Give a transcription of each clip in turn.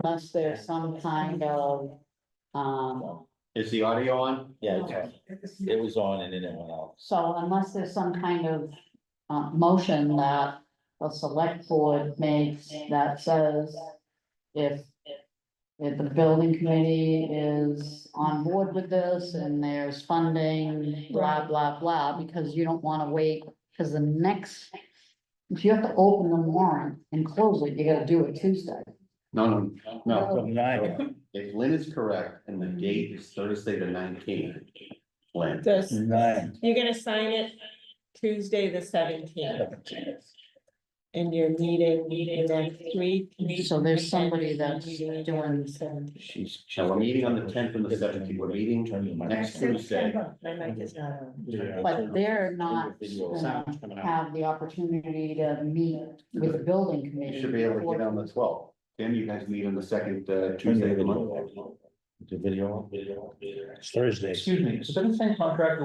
unless there's some kind of, Is the audio on? Yeah, it was on and then it went off. so unless there's some kind of, motion that the select board makes that says if the building committee is on board with this and there's funding, blah, blah, blah, because you don't wanna wait, because the next, if you have to open the warrant and close it, you gotta do it Tuesday. No. From nine. If Lynn is correct and the date is Thursday the 19th, Lynn, Does, Nine. you're gonna sign it Tuesday, the 17th, and you're meeting next week. So there's somebody that's Meeting doing- on the 17th. She's. so we're meeting on the 10th and the 17th, we're meeting next Tuesday. My mic is not on. But they're not gonna have the opportunity to meet with the building committee. You should be able to get on the 12th. Then you guys meet on the second Tuesday of the month. The video. It's Thursday. Excuse me, is that the same contract?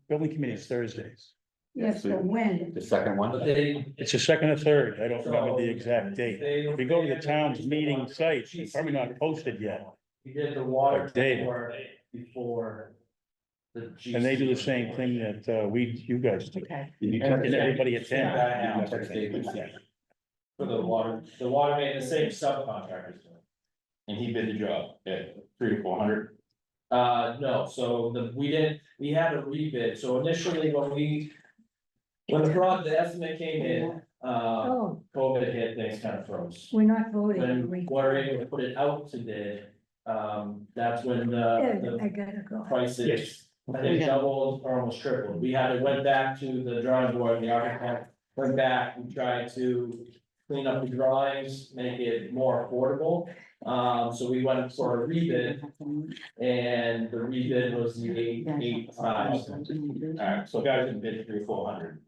Building committee is Thursdays. Yes, but when? The second one? But they, It's the second or third. I don't remember the exact date. If you go to the town's meeting site, it's probably not posted yet. we did the water Like Dave. before the. And they do the same thing that you guys do. Okay. You And text- everybody you attend. text David. For the water main, the same subcontractors. And he bid the job at 300 to 400. No, so we had a rebid, so initially when the estimate came in, Oh, COVID hit, things kind of froze. we're not voting. are When we? we're able to put it out to bid, that's when Yeah, the I gotta go. prices, I think doubled or almost tripled. Went back to the drawing board, the architect went back, we tried to clean up the drawings, make it more affordable. So we went for a rebid, and the rebid was the eight five. Alright, so guys in bid 300 to 400.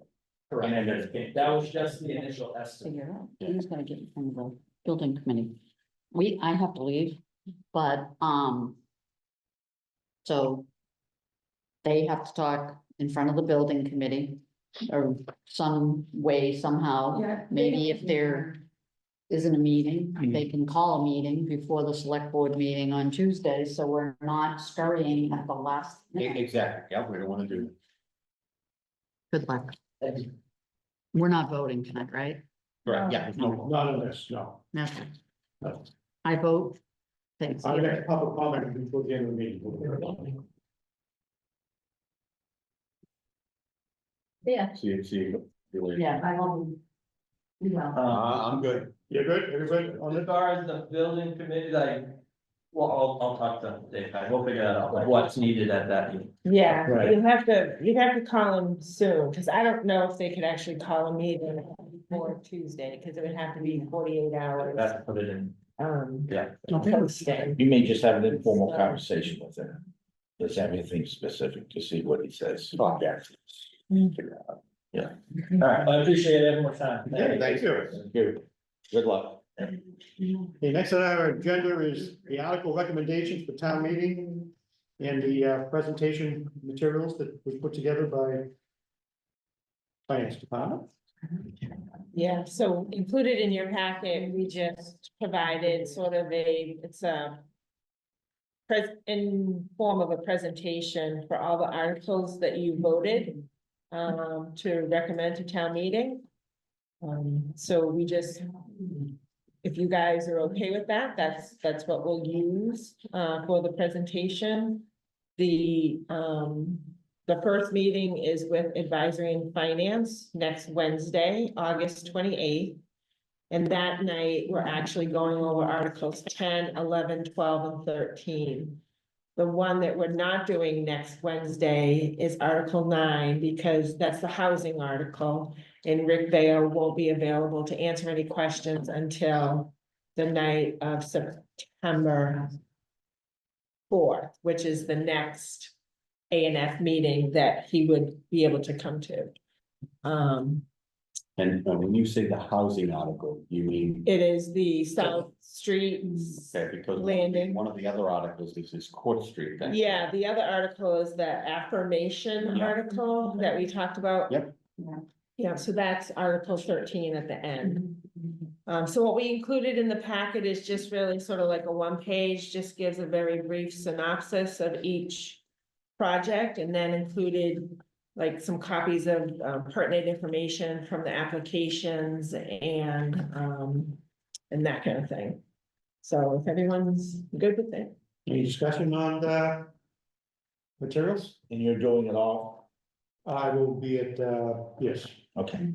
That was just the initial estimate. Figure out, who's gonna get in front of the building committee? I have to leave, but, so. They have to talk in front of the building committee, or some way, somehow, Yeah. maybe if there isn't a meeting, they can call a meeting before the select board meeting on Tuesday, so we're not scurrying at the last minute. Exactly, yeah, we don't wanna do. Good luck. We're not voting tonight, right? Correct, yeah, no, None of this, no. No. No. I vote. Thanks. I'm gonna have public comment before the end of the meeting. Yeah. see you later. Yeah, I will. Yeah. I'm good. You're good, everybody on As far as the building committee, well, I'll talk to Dave, we'll figure that out, like what's needed at that meeting. Yeah, Right. you'd have to call them soon, because I don't know if they could actually call a meeting before Tuesday, because it would have to be 48 hours. That's put it in, yeah. Posting. You may just have an informal conversation with him. Does have anything specific to see what he says. Figure it out. All right, I appreciate everyone's time. Yeah, thank you. Good. Good luck. The next on our agenda is the article recommendations for town meeting. And the presentation materials that was put together by. Finance Department. Yeah, so included in your packet, we just provided sort of it's a in form of a presentation for all the articles that you voted to recommend to town meeting. So we just, if you guys are okay with that, that's what we'll use for the presentation. The first meeting is with advisory and finance next Wednesday, August 28th. And that night, we're actually going over articles 10, 11, 12, and 13. The one that we're not doing next Wednesday is Article 9, because that's the housing article. And Rick Vale won't be available to answer any questions until the night of September 4th, which is the next A&F meeting that he would be able to come to. And when you say the housing article, you mean, It is the South Street. okay, because Landing. one of the other articles is this Court Street thing. Yeah, the other article is the affirmation Yeah. article that we talked about. Yep. Yeah. Yeah, so that's Article 13 at the end. So what we included in the packet is just really sort of like a one-page, just gives a very brief synopsis of each project, and then included like some copies of pertinent information from the applications and that kind of thing. So if everyone's good with it. Any discussion on the materials? And you're doing it all? I will be at, yes, Okay.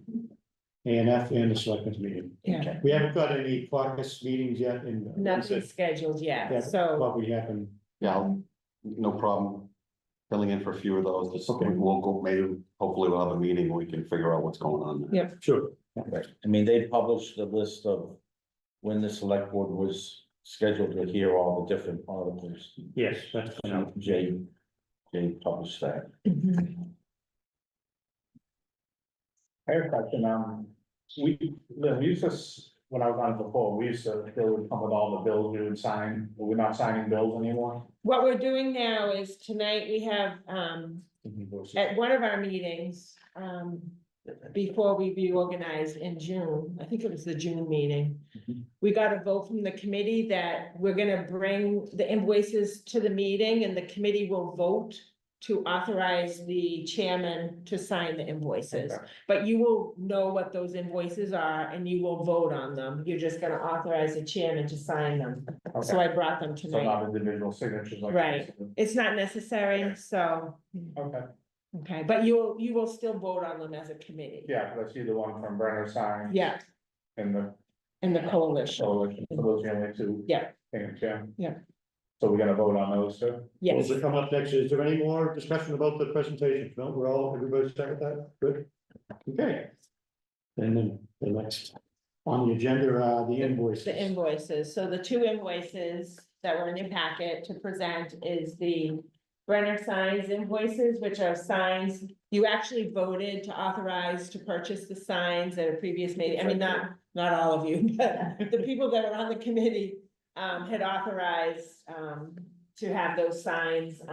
ANF and the selectmen's meeting. Yeah. We haven't got any caucus meetings yet in. Nothing scheduled Yeah, yet, so, probably happen. Yeah, no problem filling in for a few of those, just Okay. we'll go, maybe, hopefully we'll have a meeting, we can figure out what's going on. yeah, Sure. Right. I mean, they published the list of when the select board was scheduled to hear all the different articles. Yes, that's. Jay published that. I have a question, we used this, when I was on it before, we used to, they would come with all the bills we would sign, but we're not signing bills anymore. what we're doing now is tonight we have, at one of our meetings, before we reorganized in June, I think it was the June meeting. Mhm. We got a vote from the committee that we're gonna bring the invoices to the meeting and the committee will vote to authorize the chairman to sign the invoices. Okay. But you will know what those invoices are and you will vote on them. You're just gonna authorize the chairman to sign them. So I brought them So tonight. not individual signatures like. Right. It's not necessary, so, Okay, okay, but you will still vote on them as a committee. yeah, because I see the one from Brenner signed. Yeah, And the and the coalition, coalition, so those are the only two. Yeah. Things, yeah. Yeah. So we're gonna vote on those two? yes. Will it come up next? Is there any more discussion about the presentation? No, we're all, everybody's set with that? Good. Okay. And then the next on the agenda are the invoices. The invoices, so the two invoices that were in your packet to present is the Brenner signs invoices, which are signs. You actually voted to authorize to purchase the signs at a previous meeting, I mean, not all of you, but the people that were on the committee. Had authorized, to have those signs,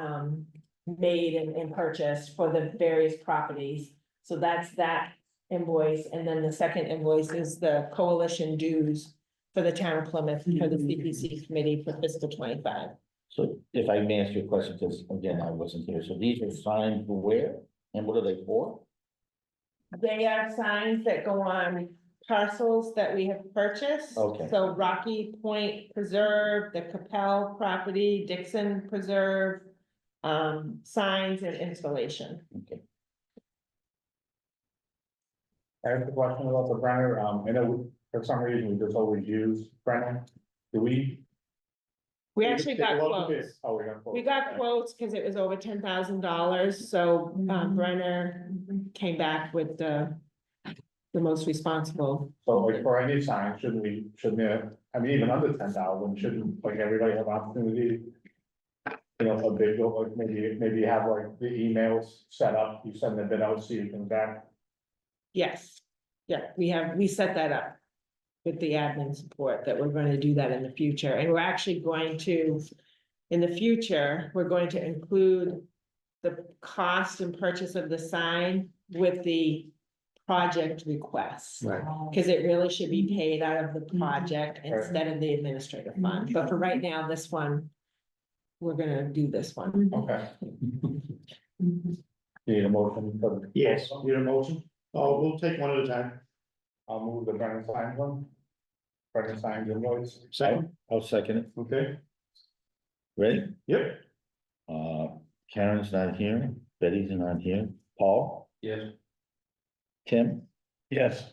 made and purchased for the various properties. So that's that invoice, and then the second invoice is the coalition dues for the town of Plymouth, for the CPC committee for fiscal 25. So if I may ask you a question, because again, I wasn't here, so these are signed for where, and what are they for? They are signs that go on parcels that we have purchased. Okay. So Rocky Point Preserve, the Capel property, Dixon Preserve, signs and installation. Okay. I have a question about the Brenner, I know for some reason we just always use Brenner, do we? We actually got Take a look at quotes. this. Oh, we got. quotes. We got quotes because it was over $10,000, so Brenner came back with the most responsible. So like for any sign, shouldn't, I mean, even under 10,000, shouldn't like everybody have opportunity? You know, a big, like maybe you have like the emails set up, you send the bid out, so you can back. Yes, yeah, we set that up with the admin support that we're going to do that in the future, and we're actually going to, in the future, we're going to include the cost and purchase of the sign with the project requests. Right. Because it really should be paid out of the project instead of the administrative fund, but for right now, this one, we're gonna do this one. Okay. Need a motion for. Yes, need a motion? Oh, we'll take one at a time. I'll move the Brenner sign one. Brenner signs invoice. Second, I'll second it. okay? Ready? Yep. Karen's not here, Betty's not here, Paul, Yes. Tim, Yes,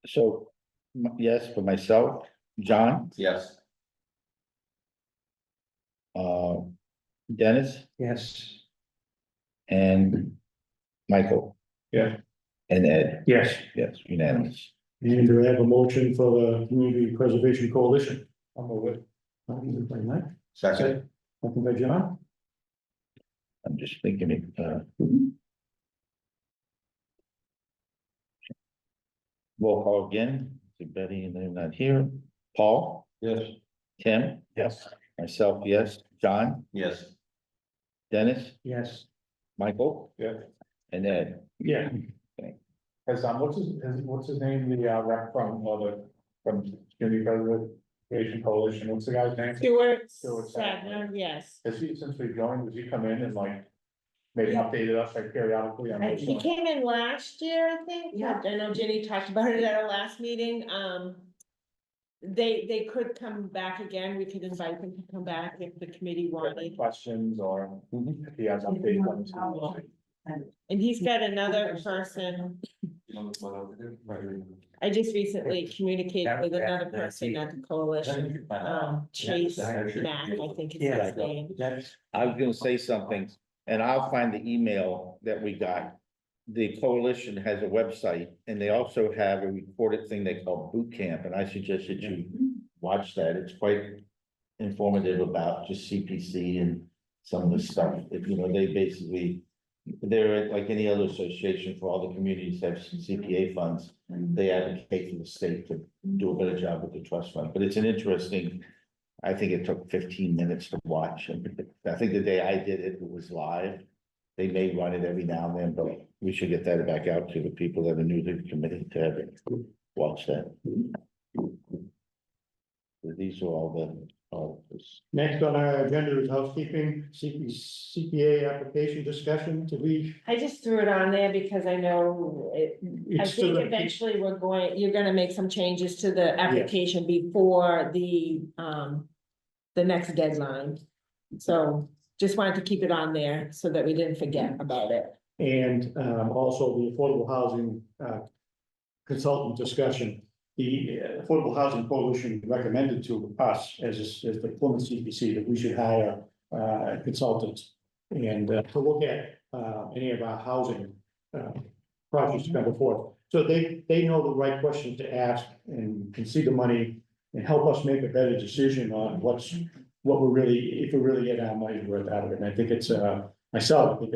so, yes, for myself, John, Yes. Dennis, Yes. and Michael. Yeah. And Ed, Yes. yes, unanimous. And do I have a motion for the Community Preservation Coalition? I'll move it. Moved by Mike, Second. second by John. I'm just thinking it, roll call again, see Betty and they're not here, Paul, Yes. Tim, yes, myself, yes, John, Yes. Dennis, Yes. Michael, Yeah. and Ed. Yeah. Cause, what's his name, the, rep from Community Preservation Coalition, what's the guy's name? Stuart Stuart Sadner, yes. Has he, since we joined, does he come in and like, maybe updated us like periodically on what's He going? came in last year, I think. Yeah. I know Jenny talked about it at our last meeting. They could come back again. We could invite them to come back if the committee wanted. Questions or if he has updates on his. And he's got another person. I just recently communicated with another person at the coalition, Chase Mack, I think is his name. I was gonna say something, and I'll find the email that we got. The coalition has a website, and they also have a recorded thing they call boot camp, and I suggest that you watch that. It's quite informative about just CPC and some of the stuff. If, you know, they basically, they're like any other association for all the communities that have CPA funds. They advocate for the state to do a better job with the trust fund, but it's an interesting. I think it took 15 minutes to watch, and I think the day I did it, it was live. They may run it every now and then, but we should get that back out to the people that are new to the committee to have it, watch that. These are all this. Next on our agenda is housekeeping, CPA application discussion. Do we? I just threw it on there because I know it, I It's still think gonna keep- eventually you're gonna make some changes to the application before the next deadline. So just wanted to keep it on there so that we didn't forget about it. And also the affordable housing consultant discussion. The Affordable Housing Coalition recommended to us as the Plymouth CPC that we should hire consultants. And to look at any of our housing projects to come before. So they know the right questions to ask and can see the money and help us make a better decision on what we're really, if we really get our money's worth out of it. And I think it's myself, I think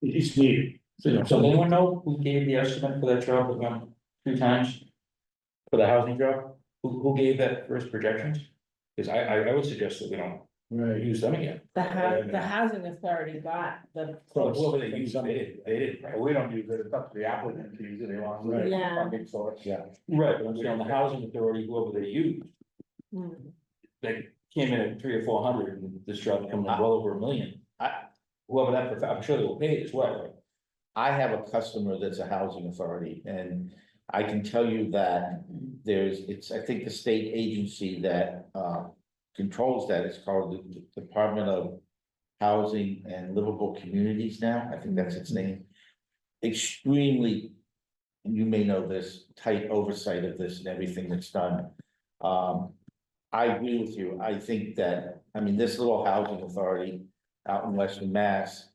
it's needed. So, you know, Does so anyone know who gave the estimate for that job that went 2 times? For the housing job? Who gave that first projections? Cause I would suggest that we don't right. use them again. The housing authority got the. Well, whoever they used, they did. But we don't use it, it's up to the applicant to use it, they want. Right. Yeah. Funding source. Yeah. Right, but I'm saying the housing authority, whoever they used, Hmm. they came in at 300 or 400, and this job coming in well over $1 million. Whoever that, I'm sure they will pay it as well, right? I have a customer that's a housing authority, and I can tell you that I think the state agency that controls that is called the Department of Housing and Livable Communities now, I think that's its name. Extremely, and you may know this, tight oversight of this and everything that's done. I agree with you. I think that, I mean, this little housing authority out in Western Mass,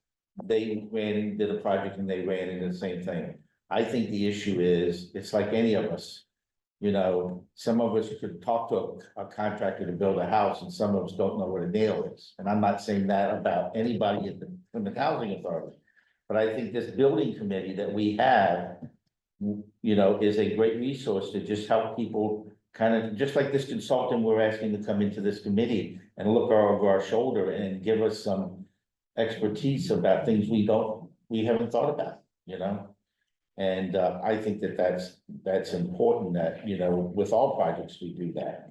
they did a project and they ran into the same thing. I think the issue is, it's like any of us. You know, some of us could talk to a contractor to build a house and some of us don't know what a nail is. And I'm not saying that about anybody from the housing authority. But I think this building committee that we have, you know, is a great resource to just help people kind of, just like this consultant we're asking to come into this committee and look over our shoulder and give us some expertise about things we haven't thought about, you know? And I think that's important that, you know, with all projects, we do that.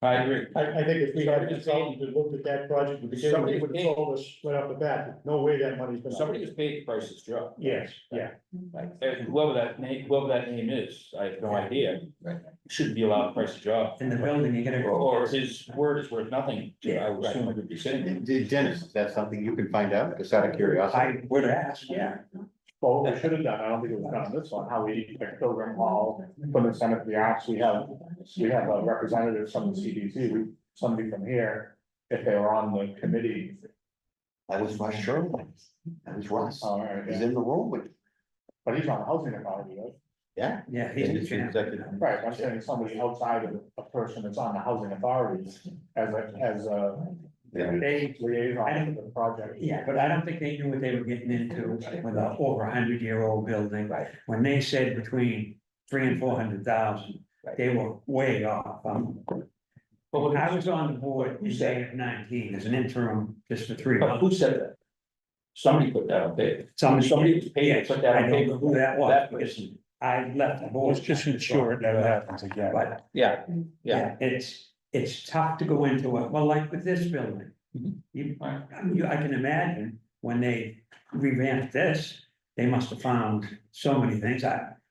I agree. I think if we had a consultant that looked at that project, at the beginning, they would have told us right off the bat, no way that money's gonna. Somebody was paid to price this job. Yes, yeah. And whoever that name is, I have no idea. Shouldn't be allowed to price the job. In the building, you gotta. Or his word is worth nothing, I would assume it would be sitting. Dennis, is that something you can find out, just out of curiosity? I would ask, yeah. Well, what we should have done, I don't think it was done on this one, how we like Pilgrim Hall, put the Senate for the Arts, we have a representative from the CDC, somebody from here. If they were on the committee. That was Russ Sherman. That was Russ. All right, He's yeah. in the room with. But he's on housing authority, right? Yeah. Yeah, He's he's. executive. Right, I'm saying somebody outside of a person that's on the housing authority as a They, liaison to the project. yeah, but I don't think they knew what they were getting into with a over 100-year-old building. Right. When they said between 300,000 and 400,000, they were way off. I was on the board in May of 19 as an interim, just for 3 But months. who said that? Somebody put that on paper. Somebody paid to put that I on don't paper. know who that was, That because person. I left the board. Let's just ensure it never happens again. But, Yeah, yeah, it's tough to go into it, well, like with this building. I can imagine when they revamped this, they must have found so many things.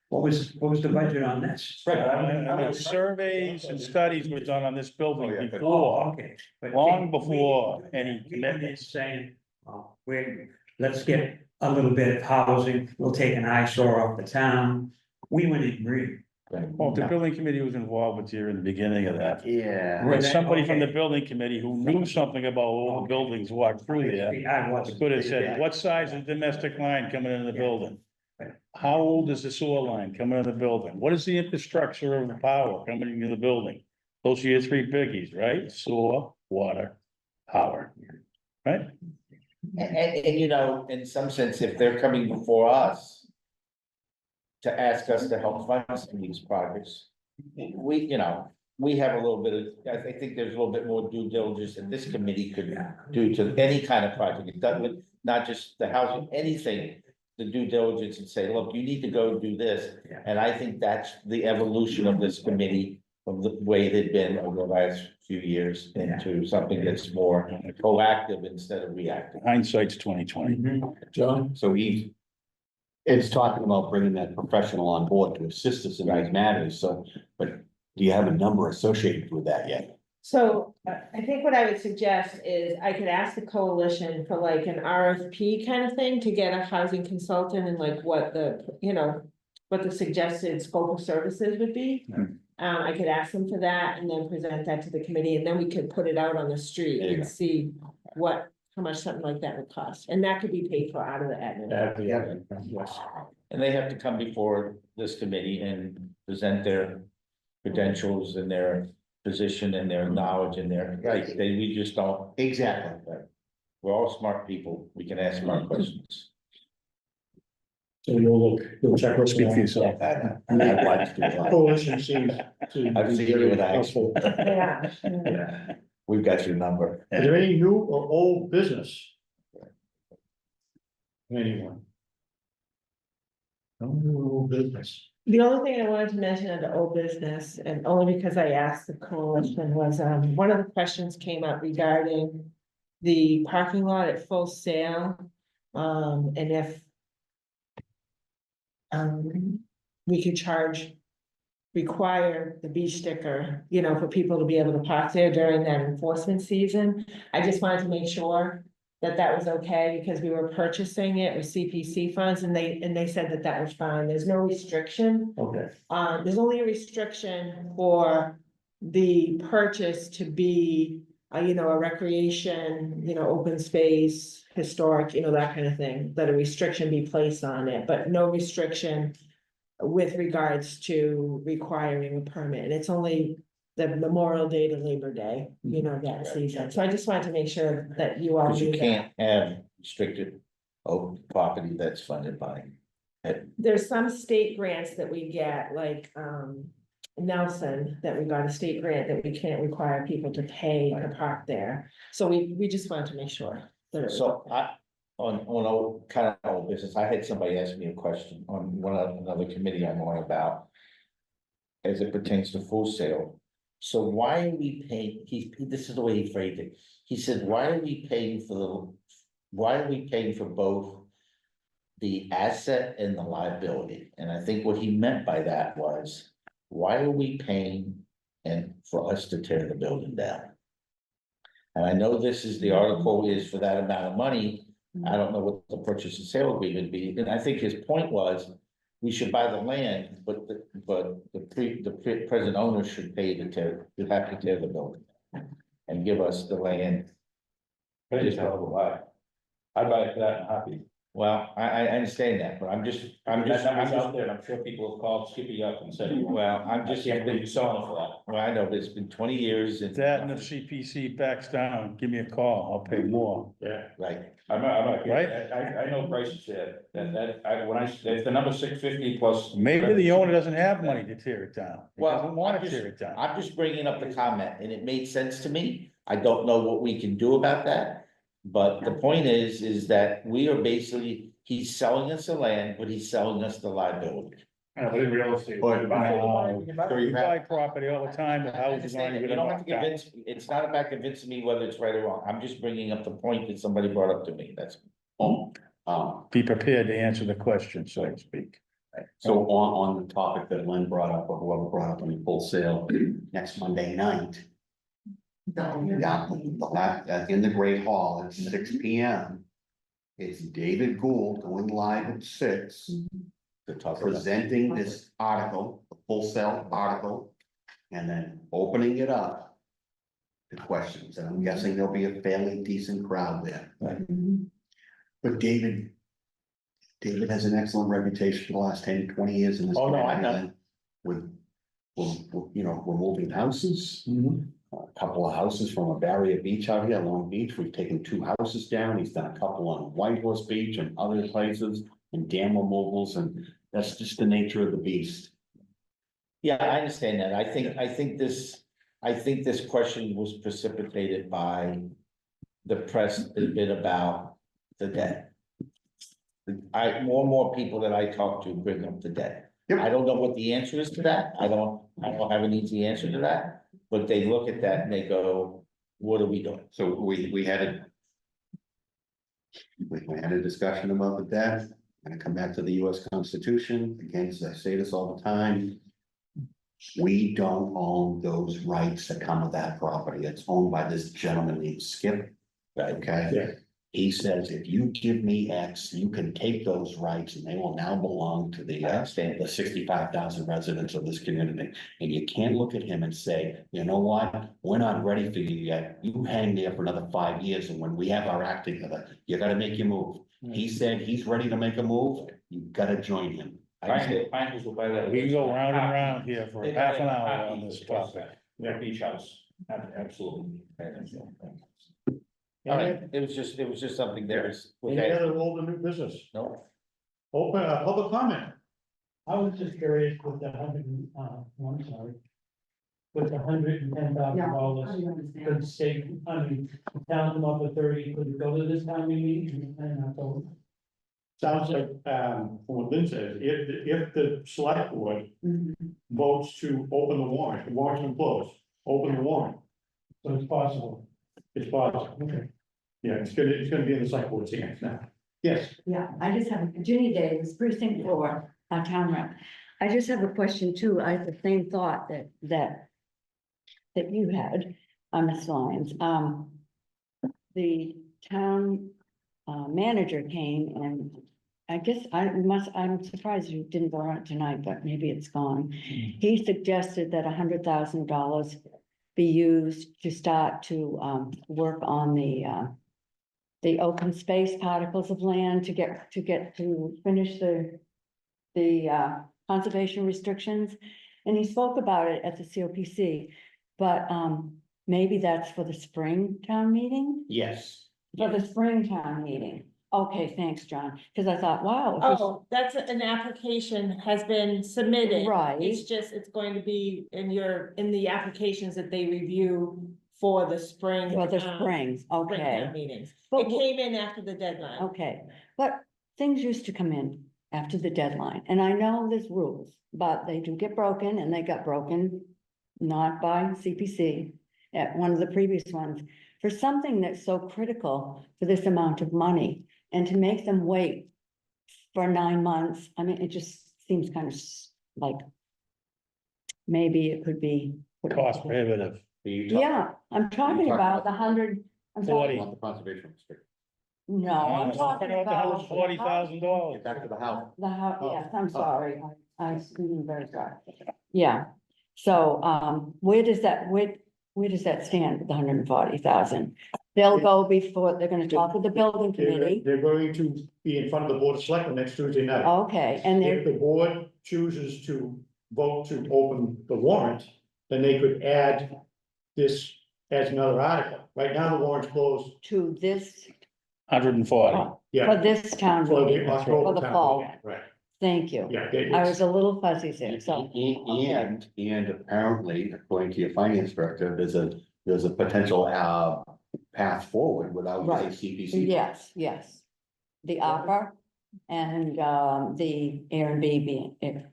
What was the budget on this? I mean, surveys and studies were done on this building before, Okay. But long before any we went in commitments. saying, let's get a little bit of housing, we'll take an eyesore off the town. We went in green. Well, the building committee was involved with you in the beginning of that. Yeah. When somebody from the Okay. building committee who knew something about old buildings walked through there, I wasn't. could have said, what size is the domestic line coming into the building? How old is the sewer line coming into the building? What is the infrastructure of the power coming into the building? Those are your three biggies, right? Sewer, water, power, right? and you know, in some sense, if they're coming before us. To ask us to help fund some of these projects. We, you know, we have a little bit of, I think there's a little bit more due diligence that this committee could do to any kind of project. It doesn't, not just the housing, anything. The due diligence and say, look, you need to go do this. And I think that's the evolution of this committee. From the way they've been over the last few years into something that's more proactive instead of reactive. Hindsight's 2020. John? So it's talking about bringing that professional on board to assist us in these matters, so, but do you have a number associated with that yet? So I think what I would suggest is I could ask the coalition for like an RFP kind of thing to get a housing consultant and like what the, you know, what the suggested scope of services would be. I could ask them for that and then present that to the committee, and then we could put it out on the street There you and go. see how much something like that would cost, and that could be paid for out of the admin. Yes. And they have to come before this committee and present their credentials and their position and their knowledge and their, right, we just don't. Exactly. We're all smart people, we can ask smart questions. So you'll check. with Speak for yourself. I'd like to do that. Coalition seems to. I've be seen you very in action. helpful. Yeah. Yeah. We've got your number. Is there any new or old business? Anyone? No new old business. The only thing I wanted to mention under old business, and only because I asked the coalition, was, one of the questions came up regarding the parking lot at Full Sail, and if we could require the beach sticker, you know, for people to be able to park there during that enforcement season. I just wanted to make sure that that was okay, because we were purchasing it with CPC funds, and they said that that was fine. There's no restriction. Okay. There's only a restriction for the purchase to be, you know, a recreation, you know, open space, historic, you know, that kind of thing, that a restriction be placed on it, but no restriction with regards to requiring a permit. And it's only the Memorial Day to Labor Day, you know, that season. So I just wanted to make sure that you all Cause you knew that. can't have restricted open property that's funded by. There's some state grants that we get, like, Nelson, that we got a state grant that we can't require people to pay to park there. So we just wanted to make sure that it was. So on old, kind of old business, I had somebody ask me a question on another committee I'm on about. As it pertains to Full Sail. So why are we paying, this is the way he phrased it, he said, why are we paying for both? The asset and the liability, and I think what he meant by that was, why are we paying and for us to tear the building down? And I know this is, the article is for that amount of money, I don't know what the purchase and sale agreement would be, and I think his point was. We should buy the land, but the present owner should pay to have to tear the building. And give us the land. But it's a hell of a buy. I'd buy it for that and happy. Well, I understand that, but I'm just, That number's out there, and I'm sure people have called Skippy up and said, well, I'm I just, can't believe you're selling it for that. well, I know, but it's been 20 years and. That and if CPC backs down, give me a call, I'll pay more. Yeah. Right, I'm not, Right? I know prices there, if the number 650 plus. Maybe the owner doesn't have money to tear it down. He Well, doesn't wanna I'm just- tear it down. I'm just bringing up the comment, and it made sense to me, I don't know what we can do about that. But the point is that we are basically, he's selling us the land, but he's selling us the liability. But in real estate. But, So you buy property all the time, the I houses understand aren't it. even You don't have to knocked out. convince me, it's not about convincing me whether it's right or wrong, I'm just bringing up the point that somebody brought up to me, that's. Oh, Be prepared to answer the question, so to speak. so on the topic that Lynn brought up, or whoever brought up on the full sale, next Monday night. Down in the Great Hall at 6 P.M. It's David Gould going live at 6. Presenting this article, the full sale article, and then opening it up. To questions, and I'm guessing there'll be a fairly decent crowd there. But David has an excellent reputation for the last 10, 20 years in this. Oh, no, I community with, you know, removing houses. A couple of houses from a barrier beach out here, Long Beach, we've taken 2 houses down, he's done a couple on White Horse Beach and other places, and dam removals, and that's just the nature of the beast. Yeah, I understand that, I think this question was precipitated by the press a bit about the debt. More and more people that I talk to bring up the debt. Yep. I don't know what the answer is to that, I don't have an easy answer to that, but they look at that and they go, what are we doing? So we had a discussion about the debt, gonna come back to the US Constitution, again, as I say this all the time. We don't own those rights that come with that property, it's owned by this gentleman named Skip. Okay? Yeah. He says, if you give me X, you can take those rights and they will now belong to the 65,000 residents of this community. And you can't look at him and say, you know what, we're not ready for you yet, you hang there for another 5 years, and when we have our act together, you gotta make your move. He said he's ready to make a move, you gotta join him. Pine will buy that. We can go round and round here for They half buy an a hour hockey on this course topic. Their beach house, absolutely. All right, it was just something there is. Any other old or new business? No, Open, public comment. I was just curious with the I'm sorry. With $110,000, could state, I mean, the town come up with 30, could it go to this town meeting? And I told them, Sounds like, from what Lynn says, if the select board votes to open the warrant's been closed, open the warrant, so it's possible. it's possible. Okay. Yeah, it's gonna be in the select board's hands now. Yes, Yeah, I just have, Ginny Davis, precinct 4, our town rep. I just have a question too. I had the same thought that you had, Ms. Lyons. The town manager came, and I guess I'm surprised you didn't go on it tonight, but maybe it's gone. He suggested that $100,000 be used to start to work on the open space particles of land to finish the conservation restrictions. And he spoke about it at the COPC, but maybe that's for the spring town meeting? Yes. For the spring town meeting. Okay, thanks, John, because I thought, wow. if we- Oh, that's an application has been submitted. Right. It's going to be in the applications that they review for the spring. For the Spring spring, town okay, meetings. But It came in after the deadline. okay, but things used to come in after the deadline, and I know there's rules, but they do get broken, and they got broken. Not by CPC, at one of the previous ones, for something that's so critical for this amount of money, and to make them wait for 9 months, I mean, it just seems kind of like maybe it could be. Cost prohibitive. Yeah, I'm talking about the 100. I'm Forty. talking, The conservation restriction. no, I'm talking about. $40,000. Get back to the house. The house, yes, I'm sorry, I'm very sorry. Yeah, so, where does that stand with the 140,000? They'll go before, they're gonna talk with the building committee, they're going to be in front of the board of selectmen next Tuesday night. okay, and If they're, the board chooses to vote to open the warrant, then they could add this as another article. Right now, the warrant's closed. to this, 140. for Yeah. this town For meeting, the October for the town fall, meeting, right, thank you. yeah. I was a little fuzzy there, so, And apparently, according to your finance director, there's a potential, path forward without Right. using CPC. Yes, yes. The offer and the Airbnb.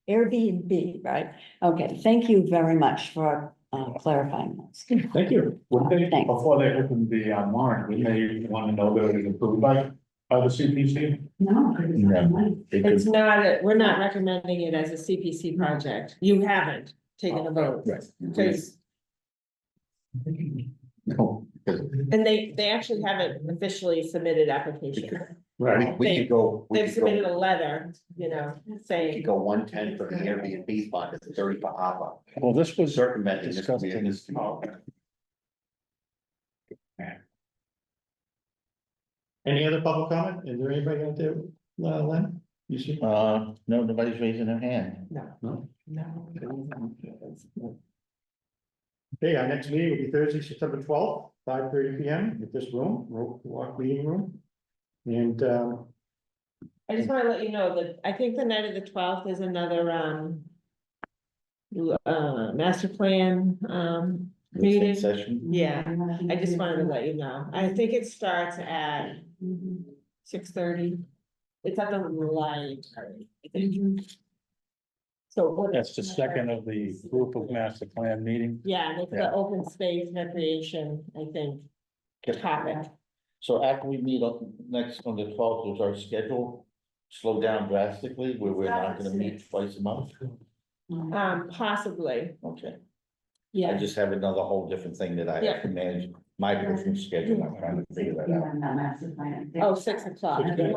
Airbnb, right? Okay, thank you very much for clarifying this. Thank you. Wouldn't they, Thanks. before they open the warrant, wouldn't they want to know that it was approved by the CPC? No. It's not, we're not recommending it as a CPC project. You haven't taken a vote. Right. Because, No, because and they actually haven't officially submitted application. we could go, we They've could submitted go, a letter, you know, we could saying, go 110 for the Airbnb fund, it's 30 for ARPA. Well, this was Circumventing this. discussed in this- Any other public comment? Is there anybody out there, Len? You see? No, nobody's raising their hand. no. Okay, our next meeting will be Thursday, September 12th, 5:30 PM at this room, Walk Meeting Room. And, I just wanna let you know that I think the night of the 12th is another, master plan, meeting. Session. Yeah, I just wanted to let you know. I think it starts at 6:30. It's at the library. I think. So. what- That's the second of the group of master plan meeting. Yeah, and it's the open space recreation, I think, topic. So after we meet on next on the 12th, is our schedule slow down drastically, where we're not gonna meet twice a month? Possibly, Okay, I yeah. just have another whole different thing that I have to manage, my personal schedule, I'm trying to figure that out. Oh, 6 o'clock. Yeah,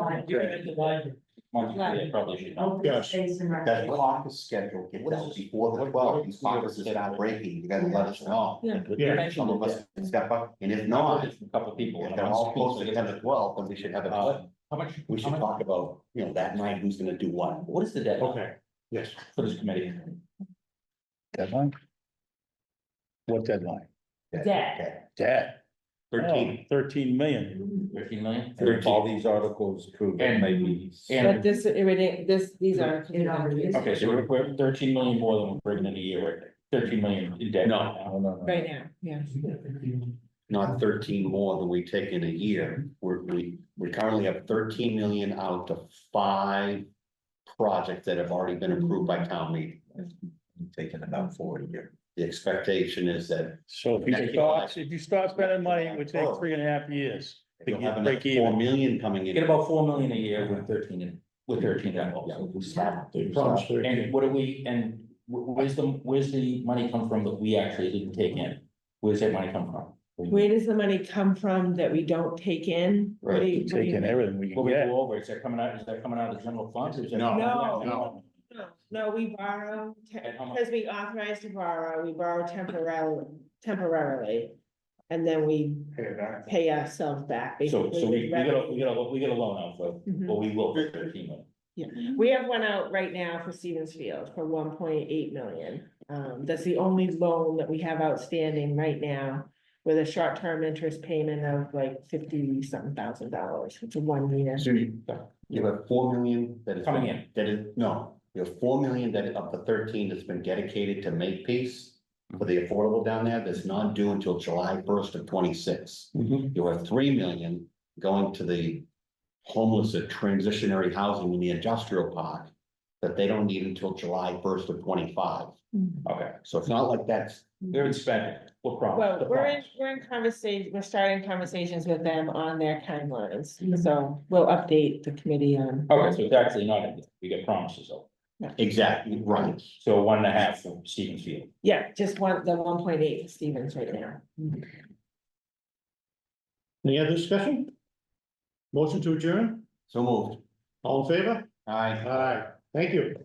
probably should. yes, That caucus schedule gets out before the 12th, these caucuses start breaking, you gotta let us know. yeah, Some of us can step up, and if not, if A couple of people. they're all posted at the 12th, then we should have a clip. How much? We should talk about, you know, that night, who's gonna do what. What is the deadline okay, yes. for this committee? Deadline? What deadline? Debt. Debt. 13. 13 million. 13 million? And if all these articles prove it, And- maybe. But this, these are. Okay, so we're 13 million more than we're bringing in a year, right? 13 million in debt. No. Right now, yeah. Not 13 more than we take in a year. We currently have 13 million out of 5 projects that have already been approved by town meeting. Taking about 40 here. The expectation is that So if you start spending money, it would take 3.5 years to you'll have get another break 4 even. million coming in. Get about 4 million a year with 13 Yeah, we start. Promise to- And what do we, and where's the money come from that we actually didn't take in? Where's that money come from? Where does the money come from that we don't take in? What do you- what do you Taking mean? everything we What can we get. go over, is that coming out of the general fund? Or is that- No. No. No, we borrow, And how much? because we authorized to borrow, we borrow temporarily. And then we pay ourselves back. So basically, we with got a loan out for, Mhm. or we will for 13 million. We have one out right now for Stevens Field for 1.8 million. That's the only loan that we have outstanding right now. With a short-term interest payment of like 50-something thousand dollars, it's a 1 year. You have 4 million that is. Coming in. That is, no, you have 4 million that of the 13 that's been dedicated to Makepeace for the affordable down there, that's not due until July 1st of 26. You have 3 million going to the homeless at transitionary housing in the industrial park that they don't need until July 1st of 25. Okay, So it's not like that's, we haven't spent it, we're promised. Well, we're in conversation, we're starting conversations with them on their timelines, so we'll update the committee on. Okay, so it's actually not, we get promises of, exactly right. so 1.5 from Stevens Field. Yeah, just the 1.8 for Stevens right now. Any other discussion? Motion to adjourn, So moved. all in favor? Aye. Aye, thank you.